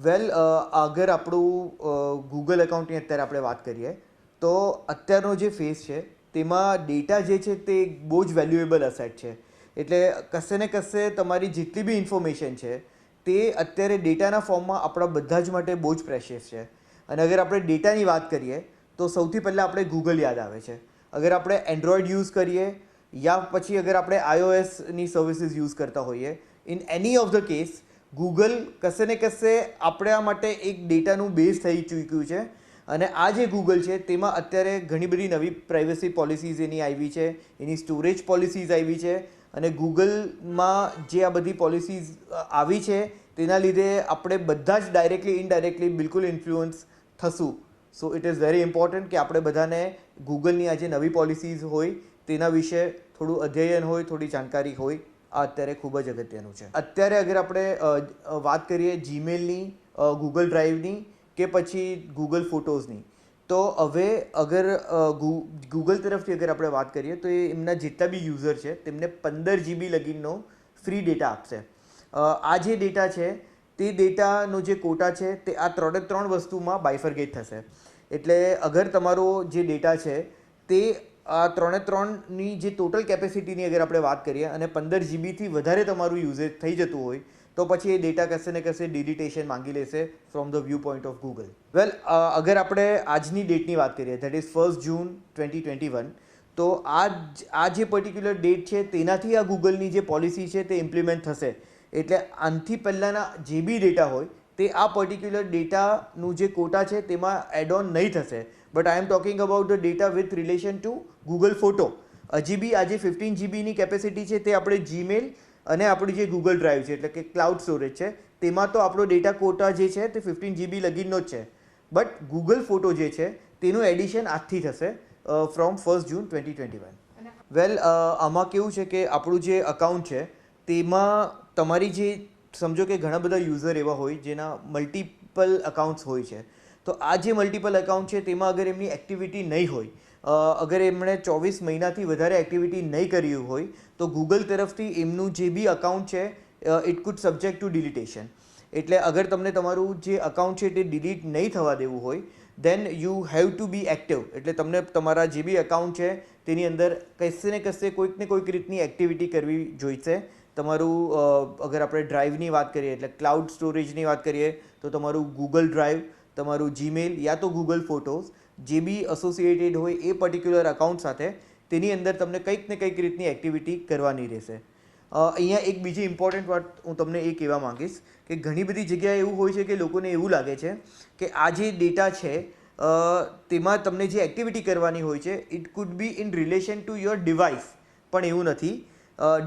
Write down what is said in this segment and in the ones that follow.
વેલ અગર આપણું ગૂગલ એકાઉન્ટની અત્યારે આપણે વાત કરીએ તો અત્યારનો જે ફેઝ છે તેમાં ડેટા જે છે તે બહુ જ વેલ્યુએબલ અસેટ છે. એટલે કશે ને કશે તમારી જેટલી બી ઇન્ફોર્મેશન છે તે અત્યારે ડેટાના ફોર્મમાં આપણા બધા જ માટે બહુ જ પ્રેશિયસ છે. અને અગર આપણે ડેટાની વાત કરીએ તો સૌથી પહેલાં આપણે ગૂગલ યાદ આવે છે. અગર આપણે એન્ડ્રોઈડ યુઝ કરીએ યા પછી અગર આપણે આઈઓએસની સર્વિસીસ યુઝ કરતા હોઈએ, in any of the case Google કશે ને કશે આપણા માટે એક ડેટાનું બેઝ થઈ ચૂક્યું છે. અને આ જે ગૂગલ છે તેમાં અત્યારે ઘણી બધી નવી પ્રાઇવસી પોલિસીઝ એની આવી છે, એની સ્ટોરેજ પોલિસીઝ આવી છે. અને ગૂગલમાં જે આ બધી પોલિસીઝ આવી છે તેના લીધે આપણે બધા જ ડાયરેક્ટલી ઇનડાયરેક્ટલી બિલકુલ ઇન્ફ્લુઅન્સ થશું. So it is very important કે આપણે બધાને ગૂગલની આ જે નવી પોલિસીઝ હોય તેના વિશે થોડું અધ્યયન હોય, થોડી જાણકારી હોય. આ અત્યારે ખૂબ જ અગત્યનું છે. અત્યારે અગર આપણે વાત કરીએ જીમેલની, ગૂગલ ડ્રાઈવની કે પછી ગૂગલ ફોટોઝની, તો હવે અગર ગૂગલ તરફથી અગર આપણે વાત કરીએ તો એ એમના જેટલા બી યુઝર છે તેમને 15 GB લગીનનો ફ્રી ડેટા આપશે. આ જે ડેટા છે તે ડેટાનો જે કોટા છે તે આ 3 વસ્તુમાં બાયફર્ગેટ થશે. એટલે અગર તમારો જે ડેટા છે તે આ 3ની જે ટોટલ કેપેસિટીની અગર આપણે વાત કરીએ અને 15 GBથી વધારે તમારું યુઝેજ થઈ જતું હોય તો પછી એ ડેટા કશે ને કશે ડિલિટેશન માંગી લેશે from the view point of Google. Well અગર આપણે આજની ડેટની વાત કરીએ, ધેટ ઇઝ 1 જૂન 2021, તો આ જે પર્ટિક્યુલર ડેટ છે તેનાથી આ ગૂગલની જે પોલિસી છે તે ઇમ્પ્લિમેન્ટ થશે. એટલે આનાથી પહેલાંના જે બી ડેટા હોય તે આ પર્ટિક્યુલર ડેટાનું જે કોટા છે તેમાં એડ ઓન નહીં થશે. But I am talking about the data with relation two Google photo. હજી બી આ જે 15 GBની કેપેસિટી છે તે આપણે જીમેલ અને આપણી જે ગૂગલ ડ્રાઈવ છે એટલે કે ક્લાઉડ સ્ટોરેજ છે તેમાં તો આપણો ડેટા કોટા જે છે તે 15 GB લગીનનો જ છે. બટ ગૂગલ ફોટો જે છે તેનું એડિશન આજથી થશે ફ્રોમ 1 જૂન 2021. વેલ આમાં કેવું છે કે આપણું જે અકાઉન્ટ છે તેમાં તમારી જે સમજો કે ઘણા બધા યુઝર એવા હોય જેના મલ્ટિપલ અકાઉન્ટ્સ હોય છે. તો આ જે મલ્ટિપલ અકાઉન્ટ છે તેમાં અગર એમની એક્ટિવિટી નહીં હોય, અગર એમણે 24 મહિનાથી વધારે એક્ટિવિટી નહીં કરી હોય તો ગૂગલ તરફથી એમનું જે બી અકાઉન્ટ છે ઇટ કુડ સબ્જેક્ટ ટુ ડિલિટેશન. એટલે અગર તમને તમારું જે અકાઉન્ટ છે તે ડિલીટ નહીં થવા દેવું હોય then you have to be active. એટલે તમને તમારા જે બી અકાઉન્ટ છે તેની અંદર કશે ને કશે કોઈક ને કોઈક રીતની એક્ટિવિટી કરવી જોઈશે. તમારું અગર આપણે ડ્રાઈવની વાત કરીએ એટલે ક્લાઉડ સ્ટોરેજની વાત કરીએ તો તમારું ગૂગલ ડ્રાઈવ, તમારું જીમેલ યા તો ગૂગલ ફોટોઝ જે બી એસોસિએટેડ હોય એ પર્ટિક્યુલર અકાઉન્ટ સાથે તેની અંદર તમને કંઈક ને કંઈક રીતની એક્ટિવિટી કરવાની રહેશે. અહીંયા એક બીજી ઇમ્પોર્ટન્ટ વાત હું તમને એ કહેવા માંગીશ કે ઘણી બધી જગ્યાએ એવું હોય છે કે લોકોને એવું લાગે છે કે આ જે ડેટા છે તેમાં તમને જે એક્ટિવિટી કરવાની હોય છે it could be in relation to your device. પણ એવું નથી.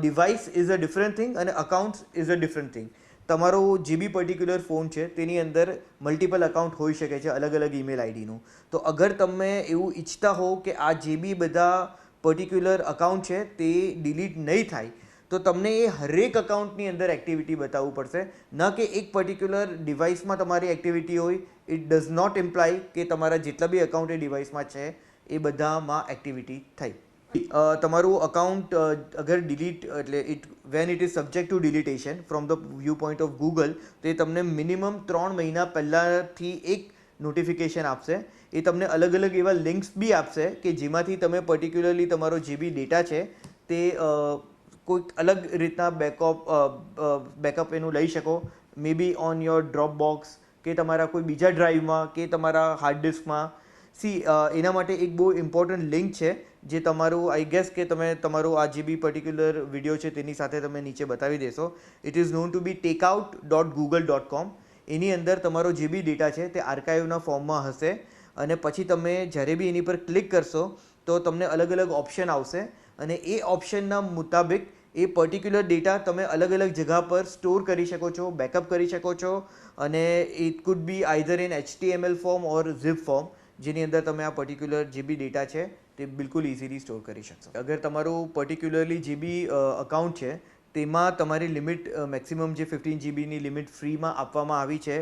Device is a different thing અને accounts is a different thing. તમારો જે બી પર્ટિક્યુલર ફોન છે તેની અંદર મલ્ટિપલ અકાઉન્ટ હોઈ શકે છે અલગ અલગ ઈમેલ આઈડીનું. તો અગર તમે એવું ઈચ્છતા હો કે આ જે બી બધા પર્ટિક્યુલર અકાઉન્ટ છે તે ડિલીટ નહીં થાય તો તમને એ હરેક અકાઉન્ટની અંદર એક્ટિવિટી બતાવવું પડશે. ન કે એક પર્ટિક્યુલર ડિવાઇસમાં તમારી એક્ટિવિટી હોય. ઇટ ડઝ નોટ ઇમ્પ્લાય કે તમારા જેટલા બી અકાઉન્ટ એ ડિવાઇસમાં છે એ બધામાં એક્ટિવિટી થઈ. તમારું અકાઉન્ટ અગર ડિલીટ એટલે when it is subject to deletion from the view point of Google તો એ તમને મિનિમમ 3 મહિના પહેલાંથી એક નોટિફિકેશન આપશે. એ તમને અલગ અલગ એવા લિંક્સ બી આપશે કે જેમાંથી તમે પર્ટિક્યુલરલી તમારો જે બી ડેટા છે તે કોઈક અલગ રીતના બેકઅપ એનું લઈ શકો. May be on your Dropbox કે તમારા કોઈ બીજા ડ્રાઈવમાં કે તમારા હાર્ડ ડિસ્કમાં. એના માટે એક બહુ ઇમ્પોર્ટન્ટ લિંક છે જે તમારું આઈ ગેસ કે તમે તમારું આ જે બી પર્ટિક્યુલર વિડીયો છે તેની સાથે તમે નીચે બતાવી દેશો. It is known to be takeout.google.com. એની અંદર તમારો જે બી ડેટા છે તે આર્કાઇવના ફોર્મમાં હશે અને પછી તમે જ્યારે બી એની પર ક્લિક કરશો તો તમને અલગ અલગ ઓપ્શન આવશે અને એ ઓપ્શનના મુતાબિક એ પર્ટિક્યુલર ડેટા તમે અલગ અલગ જગ્યા પર સ્ટોર કરી શકો છો, બેકઅપ કરી શકો છો અને it could B either in HTML form or zip form જેની અંદર તમે આ પર્ટિક્યુલર જે બી ડેટા છે તે બિલકુલ ઇઝીલી સ્ટોર કરી શકશો. અગર તમારું પર્ટિક્યુલરલી જે બી અકાઉન્ટ છે તેમાં તમારી લિમિટ મેક્સિમમ જે 15 GBની લિમિટ ફ્રીમાં આપવામાં આવી છે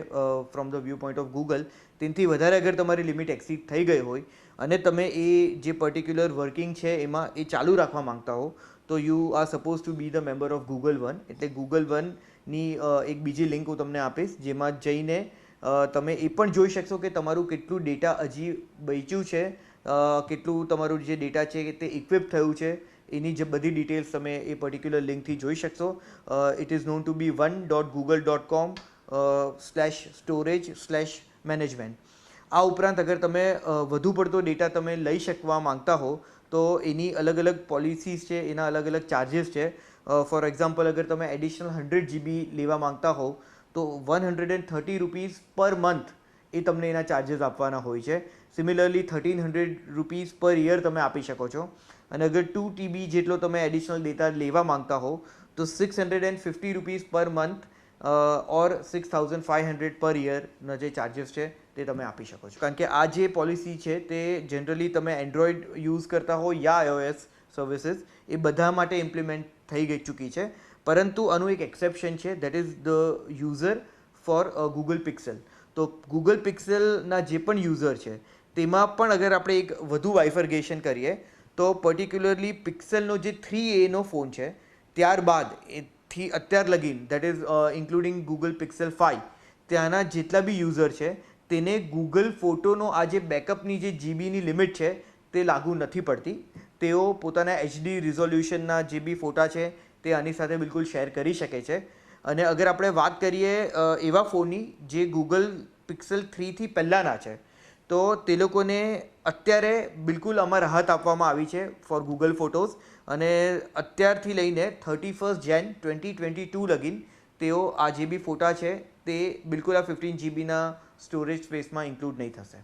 from the view point of Google, તેનાથી વધારે અગર તમારી લિમિટ એક્સીડ થઈ ગઈ હોય અને તમે એ જે પર્ટિક્યુલર વર્કિંગ છે એમાં એ ચાલુ રાખવા માંગતા હો તો you are suppose two B the member of Google one. એટલે ગૂગલ વનની એક બીજી લિંક હું તમને આપીશ જેમાં જઈને તમે એ પણ જોઈ શકશો કે તમારું કેટલું ડેટા હજી બચ્યું છે, કેટલું તમારું જે ડેટા છે તે ઇક્વિપ થયું છે, એની જે બધી ડિટેલ્સ તમે એ પર્ટિક્યુલર લિંકથી જોઈ શકશો. It is known to be one.google.com/storage/management. આ ઉપરાંત અગર તમે વધુ પડતો ડેટા તમે લઈ શકવા માંગતા હો તો એની અલગ અલગ પોલિસીઝ છે, એના અલગ અલગ ચાર્જિસ છે. ફોર એક્ઝામ્પલ, અગર તમે એડિશનલ 100 GB લેવા માંગતા હો તો ₹130 પર મંથ એ તમને એના ચાર્જિસ આપવાના હોય છે. સિમિલરલી ₹1300 પર યર તમે આપી શકો છો. અને અગર 2 TB જેટલો તમે એડિશનલ ડેટા લેવા માંગતા હો તો ₹650 પર મંથ ઓર 6500 પર યરના જે ચાર્જિસ છે તે તમે આપી શકો છો. કારણ કે આ જે પોલિસી છે તે જનરલી તમે એન્ડ્રોઈડ યુઝ કરતા હો યા iOS સર્વિસીસ એ બધા માટે ઇમ્પ્લિમેન્ટ થઈ ગઈ ચૂકી છે. પરંતુ આનું એક એક્સેપ્શન છે, that is the user for Google Pixel. તો ગૂગલ પિક્સેલના જે પણ યુઝર છે તેમાં પણ અગર આપણે એક વધુ બાયફર્ગેશન કરીએ તો પર્ટિક્યુલરલી પિક્સેલનો જે 3A ફોન છે ત્યારબાદ એથી અત્યાર લગીન, that is including Google Pixel 5, ત્યાંના જેટલા બી યુઝર છે તેને ગૂગલ ફોટોનો આ જે બેકઅપની જે જીબીની લિમિટ છે તે લાગુ નથી પડતી. તેઓ પોતાના HD રિઝોલ્યુશનના જે બી ફોટા છે તે આની સાથે બિલકુલ શેર કરી શકે છે. અને અગર આપણે વાત કરીએ એવા ફોનની જે ગૂગલ પિક્સેલ 3થી પહેલાંના છે તો તે લોકોને અત્યારે બિલકુલ આમાં રાહત આપવામાં આવી છે ફોર ગૂગલ ફોટોઝ. અને અત્યારથી લઈને 31 Jan 2022 લગીન તેઓ આ જે બી ફોટા છે તે બિલકુલ આ 15 GBના સ્ટોરેજ સ્પેસમાં ઇન્ક્લુડ નહીં થશે.